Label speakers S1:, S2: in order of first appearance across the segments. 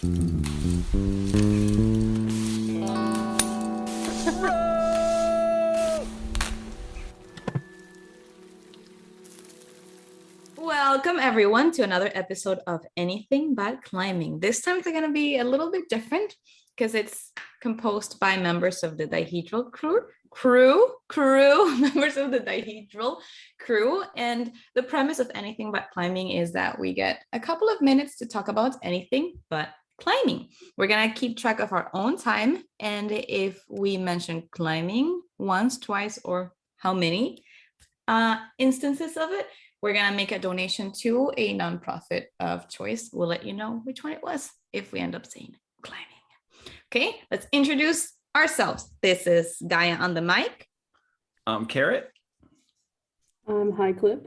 S1: Welcome everyone to another episode of Anything But Climbing. This time it's going to be a little bit different because it's composed by members of the dihedral members of the dihedral crew. And the premise of Anything But Climbing is that we get a couple of minutes to talk about anything but climbing. We're going to keep track of our own time. And if we mention climbing once, twice, or how many instances of it, we're going to make a donation to a nonprofit of choice. We'll let you know which one it was if we end up saying climbing. Okay, let's introduce ourselves. This is Gaia on the mic.
S2: I'm Carrot.
S3: I'm Highclip.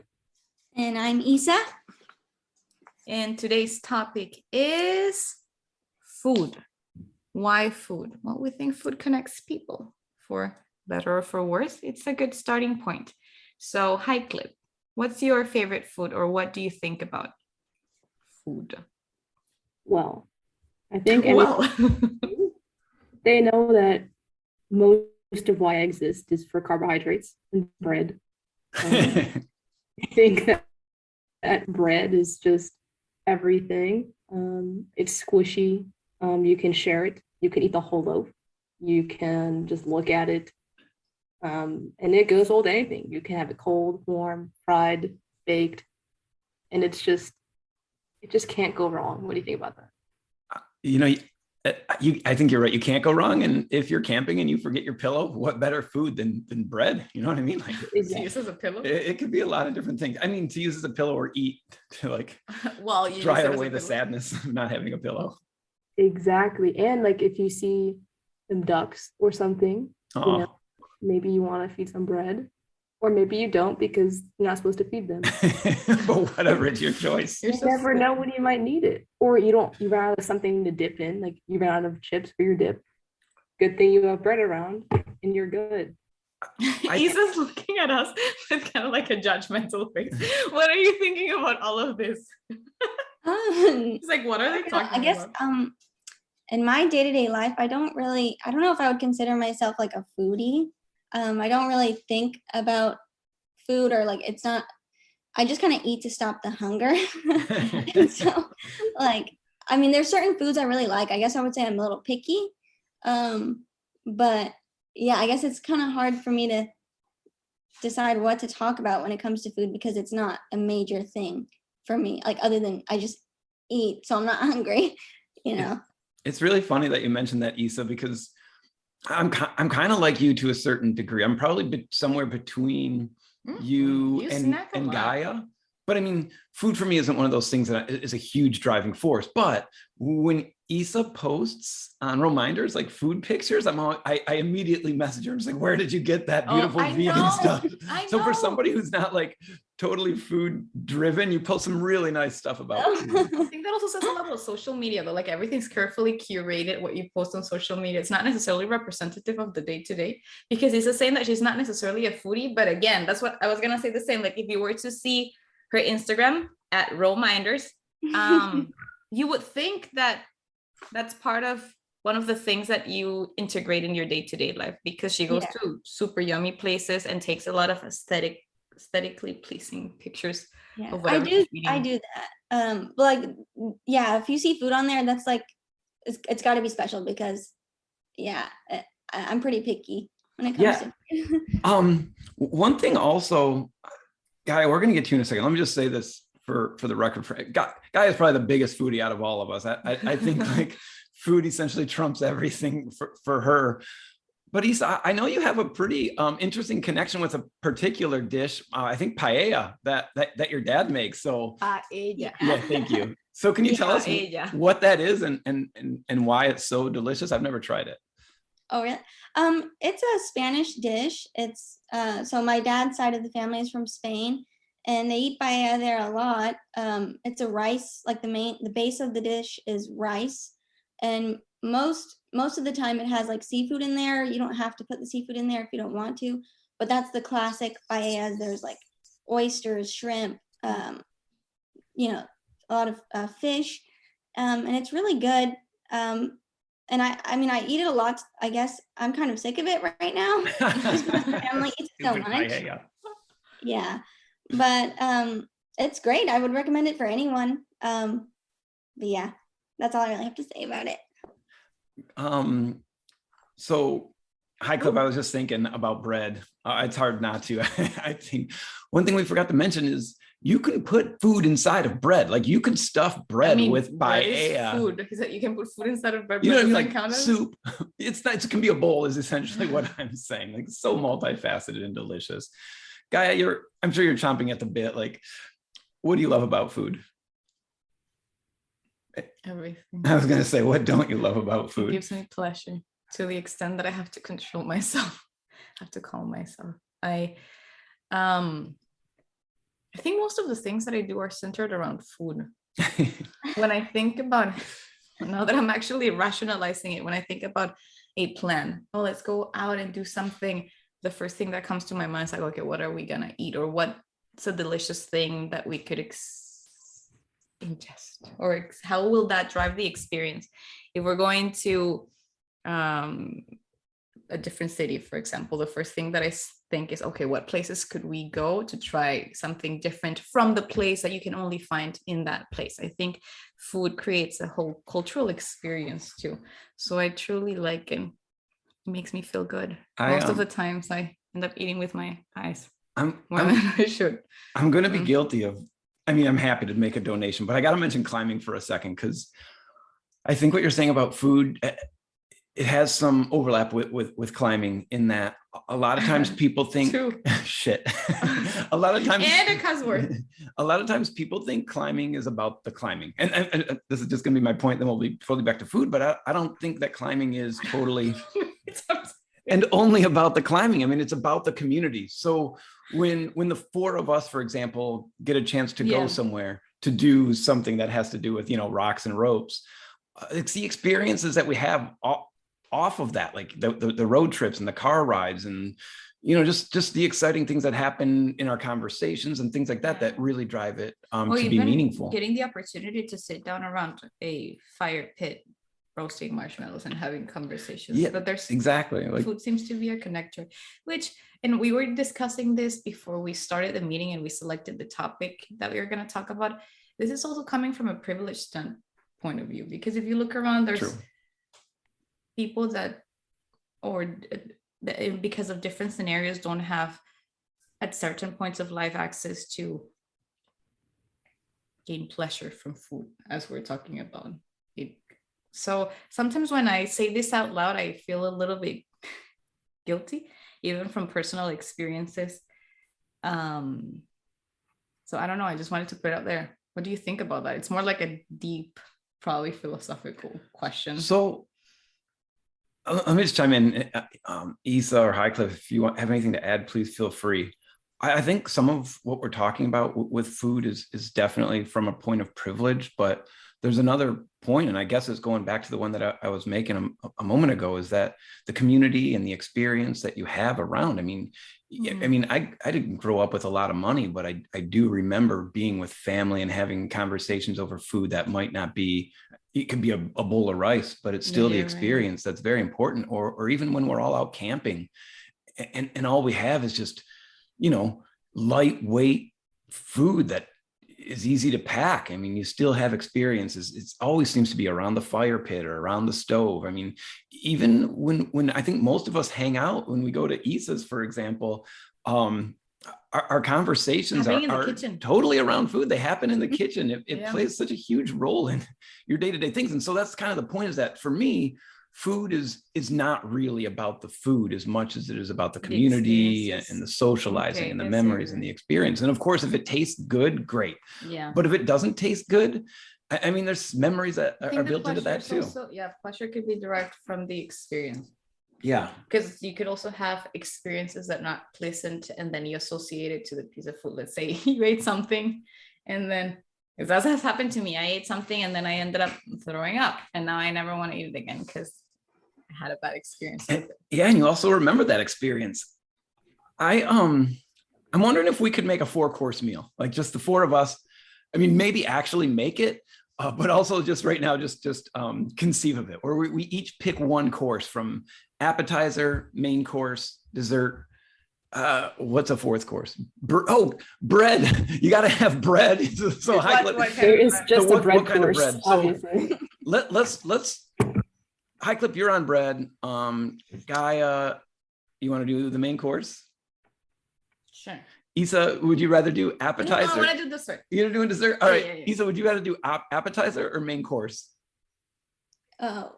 S4: And I'm Isa.
S1: And today's topic is food. Why food? Well, we think food connects people, for better or for worse. It's a good starting point. So, Highclip, what's your favorite food, or what do you think about food?
S3: Well, I think
S1: Well,
S3: they know that most of why I exist is for carbohydrates and bread. I think that bread is just everything. It's squishy. You can share it. You can eat the whole loaf. You can just look at it. And it goes with anything. You can have it cold, warm, fried, baked, and it just can't go wrong. What do you think about that?
S2: I think you're right. You can't go wrong. And if you're camping and you forget your pillow, what better food than bread? You know what I mean? Like,
S1: to use as a pillow.
S2: It could be a lot of different things. I mean, to use as a pillow or eat to like
S1: Well, you
S2: dry away the sadness of not having a pillow.
S3: Exactly. And like if you see them ducks or something, maybe you want to feed some bread, or maybe you don't because you're not supposed to feed them.
S2: But whatever, it's your choice.
S3: You never know when you might need it, or you run out of something to dip in, like you ran out of chips for your dip. Good thing you have bread around and you're good.
S1: Isa's looking at us with kind of like a judgmental face. What are you thinking about all of this? It's like, what are they talking about?
S4: In my day-to-day life, I don't know if I would consider myself like a foodie. I don't really think about food, or like it's not, I just kind of eat to stop the hunger. So like, I mean, there's certain foods I really like. I guess I would say I'm a little picky. But yeah, I guess it's kind of hard for me to decide what to talk about when it comes to food because it's not a major thing for me. Like other than I just eat, so I'm not hungry, you know.
S2: It's really funny that you mentioned that, Isa, because I'm kind of like you to a certain degree. I'm probably somewhere between you and Gaia. But I mean, food for me isn't one of those things that is a huge driving force. But when Isa posts on reminders like food pictures, I immediately message her. I'm just like, where did you get that beautiful vegan stuff? So for somebody who's not like totally food driven, you post some really nice stuff about food.
S1: I think that also says a lot about social media, though. Like everything's carefully curated. What you post on social media, it's not necessarily representative of the day to day, because Isa's saying that she's not necessarily a foodie. But again, that's what I was gonna say. The same. Like if you were to see her Instagram at Reminders, you would think that that's part of one of the things that you integrate in your day-to-day life, because she goes to super yummy places and takes a lot of aesthetically pleasing pictures of whatever
S4: I do that. Like, yeah, if you see food on there, that's like, it's got to be special because, yeah, I'm pretty picky when it comes to.
S2: One thing also, Guy, we're going to get to you in a second. Let me just say this for the record. Guy is probably the biggest foodie out of all of us. I think like food essentially trumps everything for her. But Isa, I know you have a pretty interesting connection with a particular dish. I think paella that your dad makes. So
S1: paella.
S2: Yeah, thank you. So can you tell us what that is and why it's so delicious? I've never tried it.
S4: Oh, really? It's a Spanish dish. It's so my dad's side of the family is from Spain, and they eat paella there a lot. It's a rice, like the base of the dish is rice, and most of the time it has like seafood in there. You don't have to put the seafood in there if you don't want to, but that's the classic paella. There's like oysters, shrimp, a lot of fish, and it's really good. And I mean, I eat it a lot. I guess I'm kind of sick of it right now. Just because my family eats so much. Yeah. But it's great. I would recommend it for anyone. But yeah, that's all I really have to say about it.
S2: So Highclip, I was just thinking about bread. It's hard not to. I think one thing we forgot to mention is you can put food inside of bread. Like you can stuff bread with paella.
S1: Food. He said you can put food inside of bread.
S2: You know what I mean? Like soup. It's not, it can be a bowl is essentially what I'm saying. Like so multifaceted and delicious. Gaia, I'm sure you're chomping at the bit. Like, what do you love about food?
S1: Everything.
S2: I was going to say, what don't you love about food?
S1: It gives me pleasure to the extent that I have to control myself. I have to calm myself. I think most of the things that I do are centered around food. When I think about, now that I'm actually rationalizing it, when I think about a plan, oh, let's go out and do something, the first thing that comes to my mind is like, okay, what are we gonna eat? Or what's a delicious thing that we could ingest? Or how will that drive the experience? If we're going to a different city, for example, the first thing that I think is, okay, what places could we go to try something different from the place that you can only find in that place? I think food creates a whole cultural experience too. So I truly like it. It makes me feel good. Most of the times I end up eating with my eyes. I should.
S2: I'm going to be guilty of, I mean, I'm happy to make a donation, but I got to mention climbing for a second, because I think what you're saying about food, it has some overlap with climbing, in that a lot of times people think shit. A lot of times,
S1: and a cuss word.
S2: A lot of times people think climbing is about the climbing, and this is just going to be my point. Then we'll be totally back to food. But I don't think that climbing is totally and only about the climbing. I mean, it's about the community. So when the four of us, for example, get a chance to go somewhere to do something that has to do with, rocks and ropes, it's the experiences that we have off of that, like the road trips and the car rides, and just the exciting things that happen in our conversations and things like that that really drive it to be meaningful.
S1: Getting the opportunity to sit down around a fire pit, roasting marshmallows and having conversations.
S2: Yeah,
S1: but there's
S2: exactly, like
S1: food seems to be a connector, and we were discussing this before we started the meeting and we selected the topic that we were going to talk about. This is also coming from a privileged point of view, because if you look around, there's people that, because of different scenarios, don't have at certain points of life access to gain pleasure from food, as we're talking about it. So sometimes when I say this out loud, I feel a little bit guilty, even from personal experiences. So I don't know, I just wanted to put it out there. What do you think about that? It's more like a deep, probably philosophical question.
S2: So let me just chime in. Isa or Highclip, if you have anything to add, please feel free. I think some of what we're talking about with food is definitely from a point of privilege, but there's another point, and I guess it's going back to the one that I was making a moment ago, is that the community and the experience that you have around. I mean, I didn't grow up with a lot of money, but I do remember being with family and having conversations over food that might not be, it could be a bowl of rice, but it's still the experience that's very important. Or even when we're all out camping and all we have is just, lightweight food that is easy to pack. I mean, you still have experiences. It always seems to be around the fire pit or around the stove. I mean, even when I think most of us hang out, when we go to Isa's, for example, our conversations are totally around food. They happen in the kitchen. It plays such a huge role in your day-to-day things. And so that's kind of the point, is that for me, food is not really about the food as much as it is about the community and the socializing and the memories and the experience. And of course, if it tastes good, great. Yeah. But if it doesn't taste good, I mean, there's memories that are built into that too. Also,
S1: pleasure could be derived from the experience.
S2: Yeah.
S1: Because you could also have experiences that are not pleasant, and then you associate it to the piece of food. Let's say you ate something, and then, because that has happened to me, I ate something and then I ended up throwing up, and now I never want to eat it again because I had a bad experience with it.
S2: Yeah, and you also remember that experience. I'm wondering if we could make a 4-course meal, like just the four of us. I mean, maybe actually make it, but also just right now, just conceive of it, where we each pick one course from appetizer, main course, dessert. What's a fourth course? Bread. You got to have bread. So
S3: there is just a bread
S2: what kind
S3: course,
S2: of bread?
S3: obviously.
S2: So let's Highclip, you're on bread. Gaia, you want to do the main course?
S1: Sure.
S2: Isa, would you rather do appetizer?
S1: No, I want to do dessert.
S2: You're doing dessert? All right.
S1: Yeah.
S2: Isa, would you rather do appetizer or main course?
S4: Oh,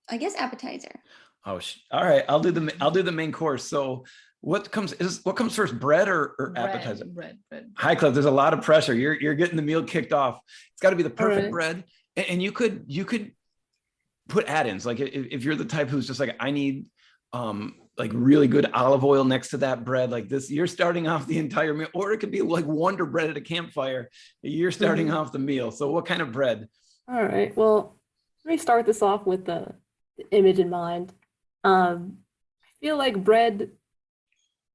S4: I guess appetizer.
S2: Oh, all right. I'll do the main course. So what comes first, bread or appetizer?
S1: Bread.
S2: Highclip, there's a lot of pressure. You're getting the meal kicked off. It's got to be the perfect bread. And you could put add-ins. Like if you're the type who's just like, I need like really good olive oil next to that bread, like this, you're starting off the entire meal. Or it could be like Wonder Bread at a campfire. You're starting off the meal. So what kind of bread?
S3: All right. Well, let me start this off with the image in mind. I feel like bread,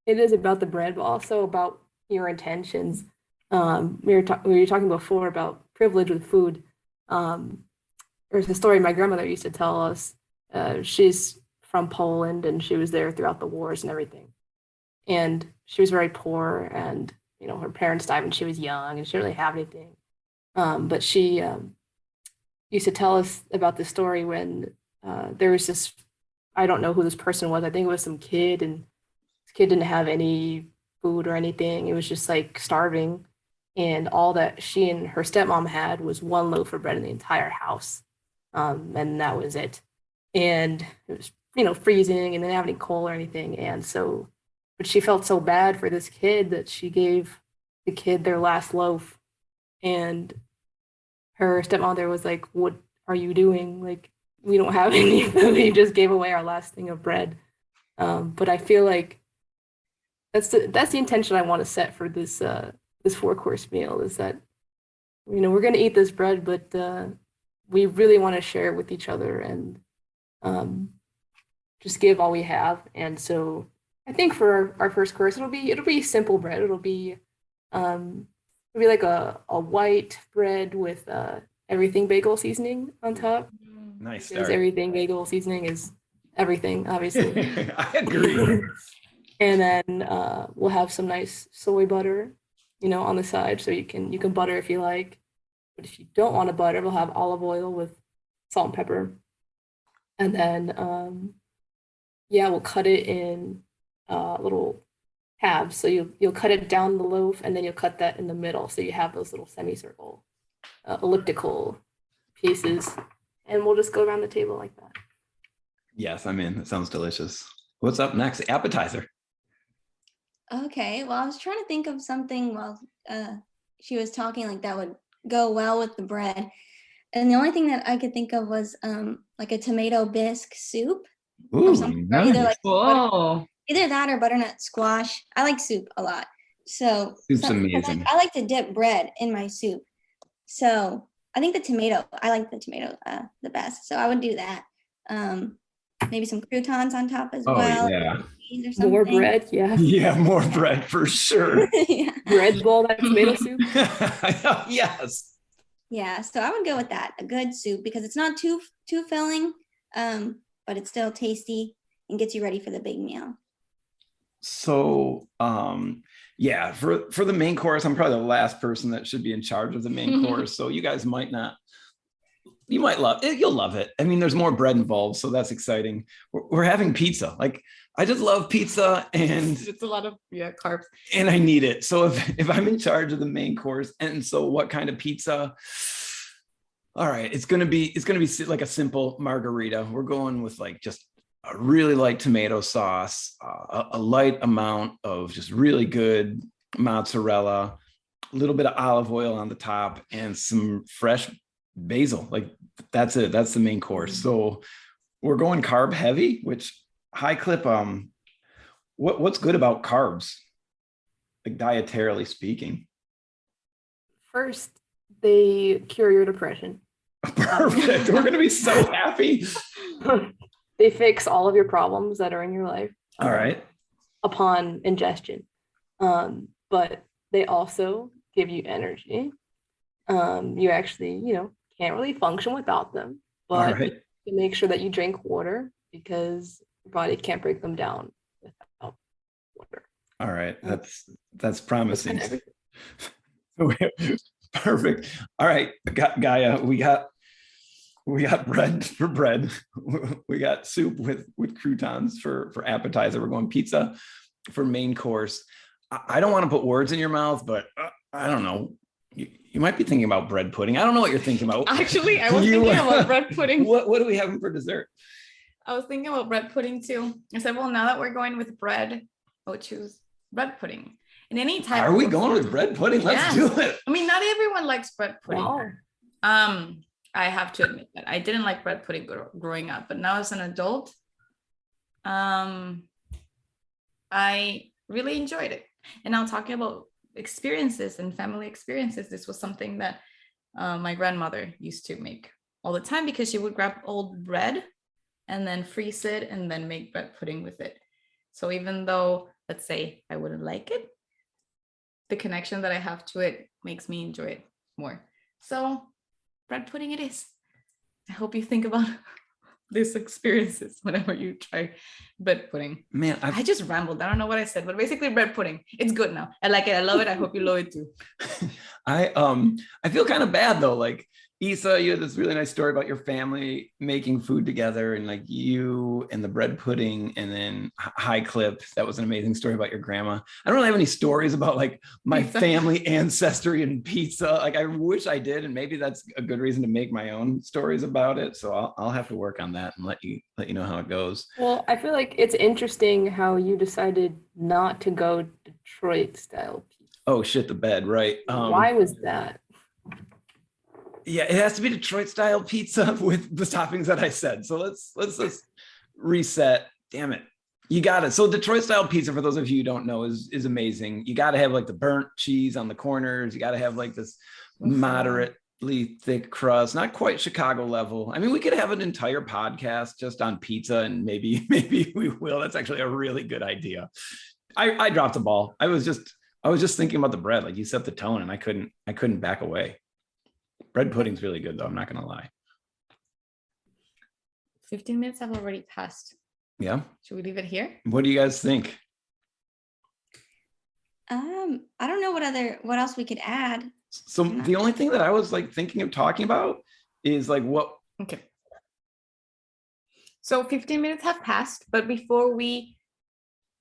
S3: it is about the bread, but also about your intentions. We were talking before about privilege with food. There's a story my grandmother used to tell us. She's from Poland, and she was there throughout the wars and everything. And she was very poor, and her parents died when she was young, and she didn't really have anything. But she used to tell us about this story when there was this, I don't know who this person was. I think it was some kid, and this kid didn't have any food or anything. It was just like starving. And all that she and her stepmom had was one loaf of bread in the entire house. And that was it. And it was, freezing, and they didn't have any coal or anything. And so, but she felt so bad for this kid that she gave the kid their last loaf. And her stepmother was like, "What are you doing? Like, we don't have any food. We just gave away our last thing of bread." But I feel like that's the intention I want to set for this 4-course meal, is that we're going to eat this bread, but we really want to share it with each other and just give all we have. And so I think for our first course, it'll be simple bread. It'll be like a white bread with everything bagel seasoning on top.
S2: Nice.
S3: Because everything bagel seasoning is everything, obviously.
S2: I agree.
S3: And then we'll have some nice soy butter, on the side, so you can butter if you like. But if you don't want to butter, we'll have olive oil with salt and pepper. And then we'll cut it in little halves. So you'll cut it down the loaf, and then you'll cut that in the middle, so you have those little semicircle elliptical pieces, and we'll just go around the table like that.
S2: Yes, I'm in. That sounds delicious. What's up next? Appetizer.
S4: Okay, well, I was trying to think of something while she was talking, like that would go well with the bread. And the only thing that I could think of was like a tomato bisque soup.
S2: Ooh,
S4: or something.
S2: nice.
S4: Either that or butternut squash. I like soup a lot. So
S2: soup's amazing.
S4: I like to dip bread in my soup. So I think I like the tomato the best. So I would do that. Maybe some croutons on top as well.
S2: Yeah.
S4: Or
S3: more bread, yeah.
S2: Yeah, more bread for sure.
S4: Yeah.
S3: Bread bowl, that tomato soup.
S2: Yes.
S4: Yeah, so I would go with that, a good soup, because it's not too filling, but it's still tasty and gets you ready for the big meal.
S2: So, for the main course, I'm probably the last person that should be in charge of the main course. So you guys might love it. You'll love it. I mean, there's more bread involved, so that's exciting. We're having pizza. Like, I just love pizza, and
S1: it's a lot of carbs,
S2: and I need it. So if I'm in charge of the main course, and so what kind of pizza? All right, it's gonna be like a simple margarita. We're going with like just a really light tomato sauce, a light amount of just really good mozzarella, a little bit of olive oil on the top, and some fresh basil. Like, that's it. That's the main course. So we're going carb heavy, which Highclip, what's good about carbs, like dietarily speaking?
S3: First, they cure your depression.
S2: Perfect. We're going to be so happy.
S3: They fix all of your problems that are in your life.
S2: All right.
S3: Upon ingestion. But they also give you energy. You actually, can't really function without them,
S2: All
S3: but
S2: right.
S3: you make sure that you drink water because your body can't break them down without water.
S2: All right. That's promising.
S3: That's
S2: Perfect. All right, Gaia, we got bread for bread. We got soup with croutons for appetizer. We're going pizza for main course. I don't want to put words in your mouth, but I don't know. You might be thinking about bread pudding. I don't know what you're thinking about.
S1: Actually, I was thinking about bread pudding.
S2: What are we having for dessert?
S1: I was thinking about bread pudding too. I said, well, now that we're going with bread, I'll choose bread pudding. And any type.
S2: Are we going with bread pudding? Let's do it.
S1: I mean, not everyone likes bread pudding.
S3: Wow.
S1: I have to admit that I didn't like bread pudding growing up, but now as an adult, I really enjoyed it. And now talking about experiences and family experiences, this was something that my grandmother used to make all the time because she would grab old bread and then freeze it and then make bread pudding with it. So even though, let's say, I wouldn't like it, the connection that I have to it makes me enjoy it more. So bread pudding it is. I hope you think about these experiences whenever you try bread pudding.
S2: Man,
S1: I just rambled. I don't know what I said, but basically bread pudding. It's good now. I like it. I love it. I hope you love it too.
S2: I feel kind of bad though. Like Isa, you had this really nice story about your family making food together, and like you and the bread pudding, and then Highclip. That was an amazing story about your grandma. I don't really have any stories about like my family ancestry and pizza. Like I wish I did, and maybe that's a good reason to make my own stories about it. So I'll have to work on that and let you know how it goes.
S3: Well, I feel like it's interesting how you decided not to go Detroit style pizza.
S2: Oh shit, the bed, right?
S3: Why was that?
S2: Yeah, it has to be Detroit style pizza with the toppings that I said. So let's reset. Damn it. You got it. So Detroit style pizza, for those of you who don't know, is amazing. You got to have like the burnt cheese on the corners. You got to have like this moderately thick crust, not quite Chicago level. I mean, we could have an entire podcast just on pizza, and maybe we will. That's actually a really good idea. I dropped the ball. I was just thinking about the bread. Like you set the tone, and I couldn't back away. Bread pudding's really good though. I'm not going to lie.
S1: 15 minutes have already passed.
S2: Yeah.
S1: Should we leave it here?
S2: What do you guys think?
S4: I don't know what else we could add.
S2: So the only thing that I was like thinking of talking about is like what.
S1: Okay. So 15 minutes have passed, but before we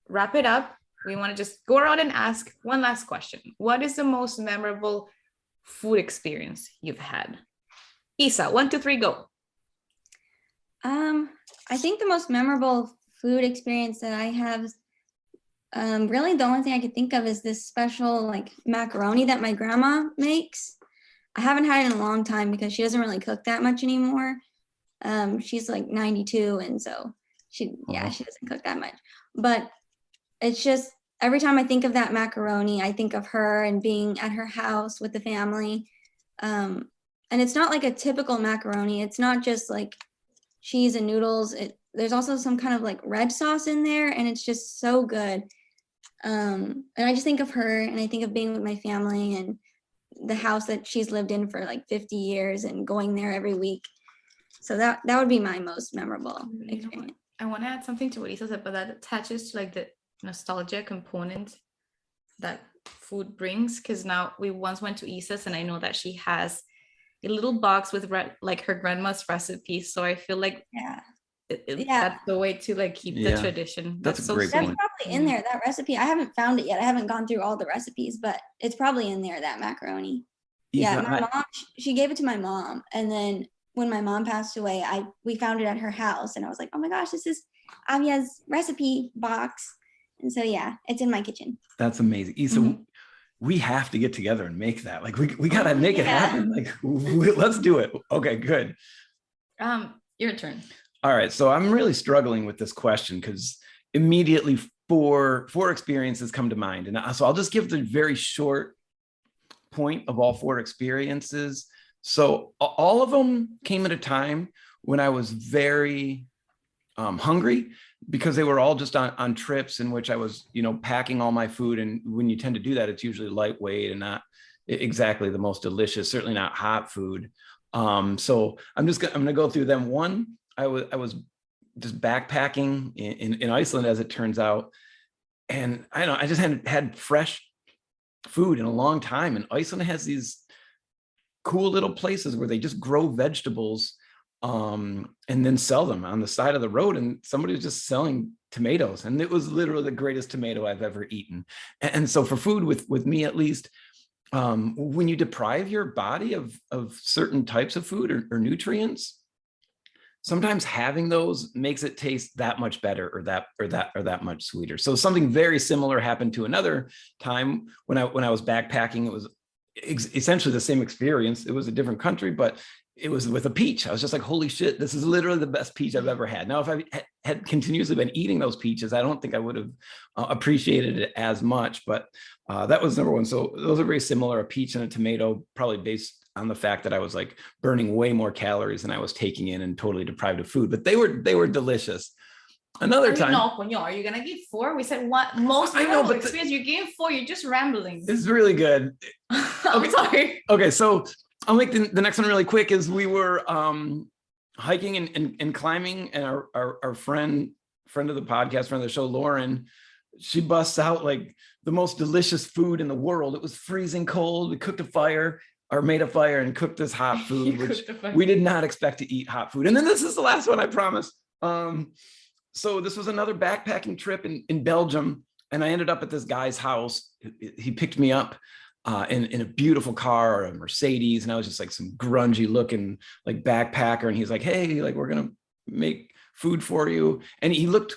S1: wrap it up, we want to just go around and ask one last question. What is the most memorable food experience you've had? Isa, 1, 2, 3, go.
S4: I think the most memorable food experience that I have, really the only thing I could think of is this special like macaroni that my grandma makes. I haven't had it in a long time because she doesn't really cook that much anymore. She's like 92, and so she doesn't cook that much. But it's just every time I think of that macaroni, I think of her and being at her house with the family. And it's not like a typical macaroni. It's not just like cheese and noodles. There's also some kind of like red sauce in there, and it's just so good. And I just think of her, and I think of being with my family and the house that she's lived in for like 50 years and going there every week. So that would be my most memorable experience.
S1: I want to add something to what Isa said, but that attaches to like the nostalgia component that food brings, because now we once went to Isa's and I know that she has a little box with like her grandma's recipes, so I feel like that's the way to like keep the tradition.
S2: That's
S1: so
S2: great.
S4: That's probably in there, that recipe. I haven't found it yet. I haven't gone through all the recipes, but it's probably in there, that macaroni.
S2: Isa,
S4: my mom, she gave it to my mom, and then when my mom passed away, we found it at her house, and I was like, oh my gosh, this is Avia's recipe box. And so, yeah, it's in my kitchen. That's amazing. Isa, we have to get together and make that. Like, we got to make it happen. Like, let's do it. Okay, good.
S1: Your turn.
S2: All right. So I'm really struggling with this question because immediately four experiences come to mind. And so I'll just give the very short point of all 4 experiences. So all of them came at a time when I was very hungry, because they were all just on trips in which I was, packing all my food. And when you tend to do that, it's usually lightweight and not exactly the most delicious, certainly not hot food. So I'm gonna go through them. One, I was just backpacking in Iceland, as it turns out. And I don't know, I just hadn't had fresh food in a long time. And Iceland has these cool little places where they just grow vegetables and then sell them on the side of the road. And somebody was just selling tomatoes, and it was literally the greatest tomato I've ever eaten. And so for food, with me at least, when you deprive your body of certain types of food or nutrients, sometimes having those makes it taste that much better, or that much sweeter. So something very similar happened to another time when I was backpacking. It was essentially the same experience. It was a different country, but it was with a peach. I was just like, holy shit, this is literally the best peach I've ever had. Now, if I had continuously been eating those peaches, I don't think I would have appreciated it as much, but that was number one. So those are very similar, a peach and a tomato, probably based on the fact that I was like burning way more calories than I was taking in and totally deprived of food, but they were delicious. Another time.
S1: No, are you gonna give 4? We said what most memorable experience. You gave 4. You're just rambling.
S2: This is really good.
S1: I'm sorry.
S2: Okay, so I'll make the next one really quick. Is we were hiking and climbing, and our friend of the podcast, friend of the show, Lauren, she busts out like the most delicious food in the world. It was freezing cold. We cooked a fire, or made a fire, and cooked this hot food, which we did not expect to eat hot food. And then this is the last one, I promise. So this was another backpacking trip in Belgium, and I ended up at this guy's house. He picked me up in a beautiful car, a Mercedes, and I was just like some grungy looking like backpacker. And he's like, "Hey, like we're gonna make food for you." And he looked.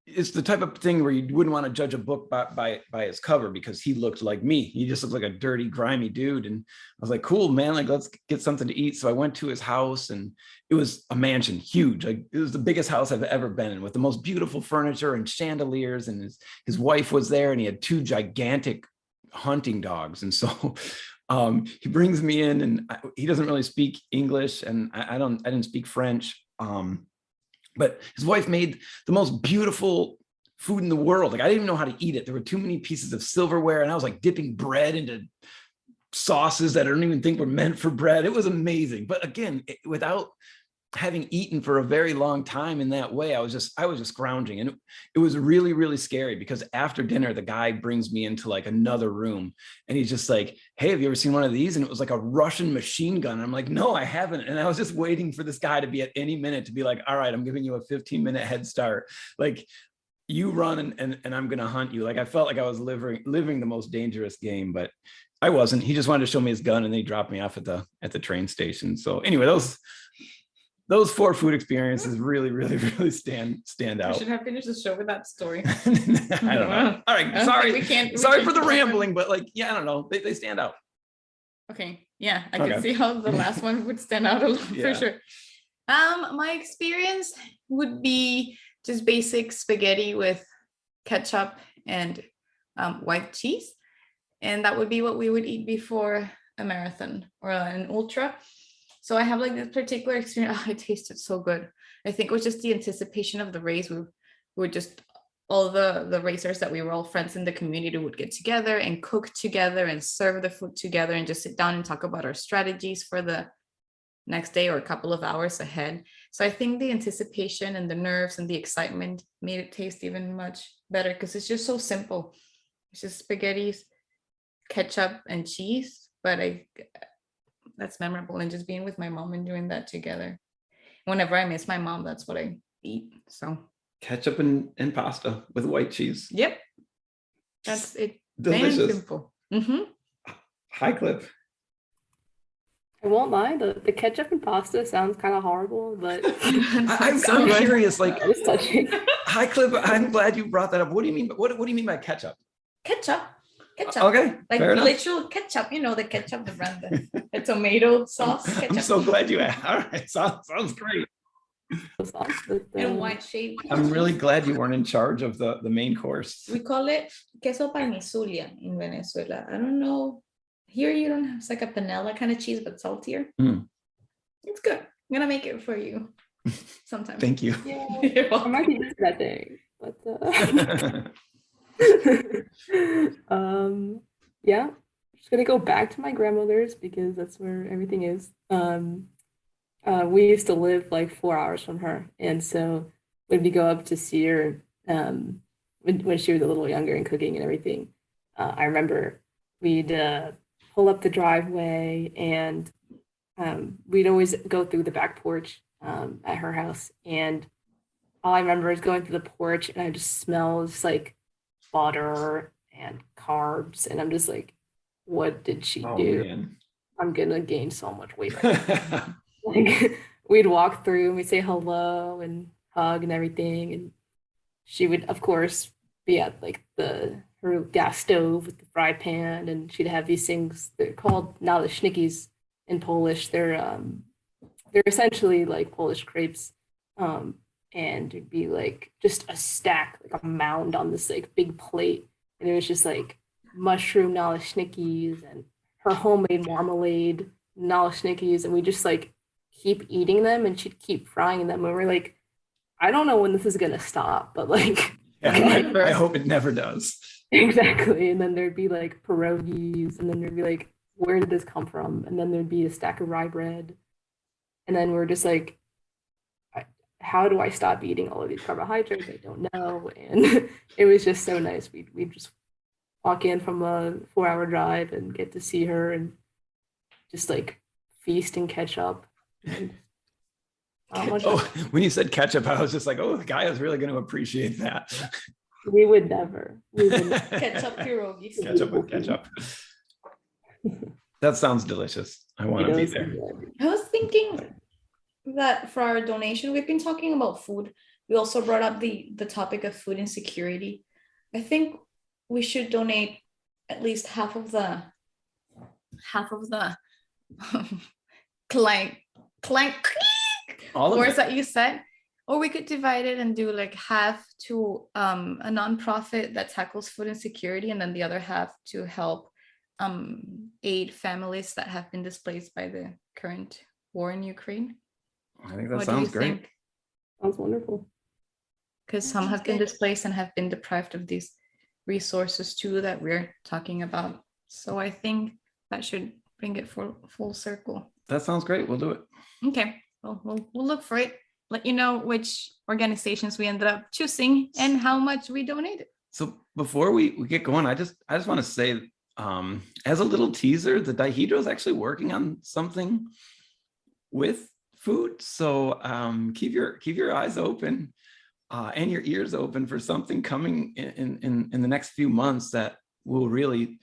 S2: It's the type of thing where you wouldn't want to judge a book by his cover, because he looked like me. He just looked like a dirty, grimy dude. And I was like, cool, man, like let's get something to eat. So I went to his house, and it was a mansion, huge. Like it was the biggest house I've ever been in, with the most beautiful furniture and chandeliers. And his wife was there, and he had 2 gigantic hunting dogs. And so he brings me in, and he doesn't really speak English, and I didn't speak French. But his wife made the most beautiful food in the world. Like I didn't even know how to eat it. There were too many pieces of silverware, and I was like dipping bread into sauces that I don't even think were meant for bread. It was amazing. But again, without having eaten for a very long time in that way, I was just scrounging, and it was really, really scary, because after dinner, the guy brings me into like another room, and he's just like, "Hey, have you ever seen one of these?" And it was like a Russian machine gun. And I'm like, "No, I haven't." And I was just waiting for this guy to be at any minute to be like, "All right, I'm giving you a 15-minute head start. Like you run and I'm gonna hunt you." Like I felt like I was living the most dangerous game, but I wasn't. He just wanted to show me his gun, and then he dropped me off at the train station. So anyway, those 4 food experiences really, really, really stand out.
S1: I should have finished the show with that story.
S2: I don't know. All right, sorry. Sorry for the rambling, but like, yeah, I don't know. They stand out.
S1: Okay. Yeah, I can see how the last one would stand out a lot for sure. My experience would be just basic spaghetti with ketchup and white cheese. And that would be what we would eat before a marathon or an ultra. So I have like this particular experience. Oh, it tasted so good. I think it was just the anticipation of the race. We would just, all the racers that we were all friends in the community would get together and cook together and serve the food together and just sit down and talk about our strategies for the next day or a couple of hours ahead. So I think the anticipation and the nerves and the excitement made it taste even much better, because it's just so simple. It's just spaghetti, ketchup, and cheese. But that's memorable, and just being with my mom and doing that together. Whenever I miss my mom, that's what I eat. So
S2: ketchup and pasta with white cheese.
S1: Yep, that's it.
S2: Delicious.
S1: Plain and simple.
S2: Highclip.
S3: I won't lie, the ketchup and pasta sounds kind of horrible, but
S2: I'm curious. Like
S3: it's touching.
S2: Highclip, I'm glad you brought that up. What do you mean? What do you mean by ketchup?
S1: Ketchup.
S2: Okay,
S1: like literal ketchup, the ketchup, the brand, the tomato sauce ketchup.
S2: I'm so glad you asked. All right, sounds great.
S1: In white shape.
S2: I'm really glad you weren't in charge of the main course.
S1: We call it queso parmisulia in Venezuela. I don't know. Here you don't have, it's like a panela kind of cheese, but saltier. It's good. I'm gonna make it for you sometime.
S2: Thank you.
S3: Yeah, I might be missing that thing, but yeah, just gonna go back to my grandmother's because that's where everything is. We used to live like 4 hours from her, and so when we go up to see her, when she was a little younger and cooking and everything, I remember we'd pull up the driveway and we'd always go through the back porch at her house, and all I remember is going through the porch and I just smell just like butter and carbs, and I'm just like, what did she do?
S2: Man.
S3: I'm gonna gain so much weight. Like we'd walk through and we'd say hello and hug and everything, and she would of course be at like her gas stove with the fry pan, and she'd have these things, they're called naleśniki in Polish. They're essentially like Polish crepes, and it'd be like just a stack, like a mound on this like big plate, and it was just like mushroom naleśnikis and her homemade marmalade naleśnikis, and we just like keep eating them, and she'd keep frying them, and we're like, I don't know when this is gonna stop, but like,
S2: yeah, I hope it never does.
S3: Exactly. And then there'd be like pierogies, and then there'd be like, where did this come from? And then there'd be a stack of rye bread, and then we're just like, how do I stop eating all of these carbohydrates? I don't know. And it was just so nice. We'd just walk in from a 4-hour drive and get to see her and just like feast and catch up. And
S2: when you said ketchup, I was just like, oh, Gaia's really going to appreciate that.
S3: We would never.
S1: Ketchup pierogies.
S2: Ketchup with ketchup. That sounds delicious. I want to be there.
S1: I was thinking that for our donation, we've been talking about food. We also brought up the topic of food insecurity. I think we should donate at least half of the clank words that you said, or we could divide it and do like half to a nonprofit that tackles food insecurity, and then the other half to help aid families that have been displaced by the current war in Ukraine.
S2: I think that sounds great.
S3: Sounds wonderful.
S1: Because some have been displaced and have been deprived of these resources too that we're talking about. So I think that should bring it full circle.
S2: That sounds great. We'll do it.
S1: Okay. Well, we'll look for it. Let you know which organizations we ended up choosing and how much we donated.
S2: So before we get going, I just want to say, as a little teaser, the dihedral is actually working on something with food. So keep your eyes open and your ears open for something coming in the next few months that will really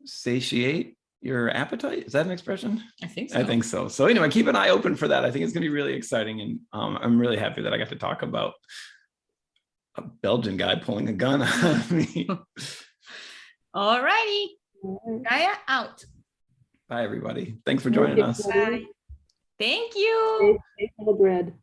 S2: satiate your appetite. Is that an expression?
S1: I think so.
S2: I think so. So anyway, keep an eye open for that. I think it's going to be really exciting. And I'm really happy that I got to talk about a Belgian guy pulling a gun on me.
S1: All righty. Gaia out.
S2: Bye, everybody. Thanks for joining us.
S1: Bye. Thank you.
S3: Bread.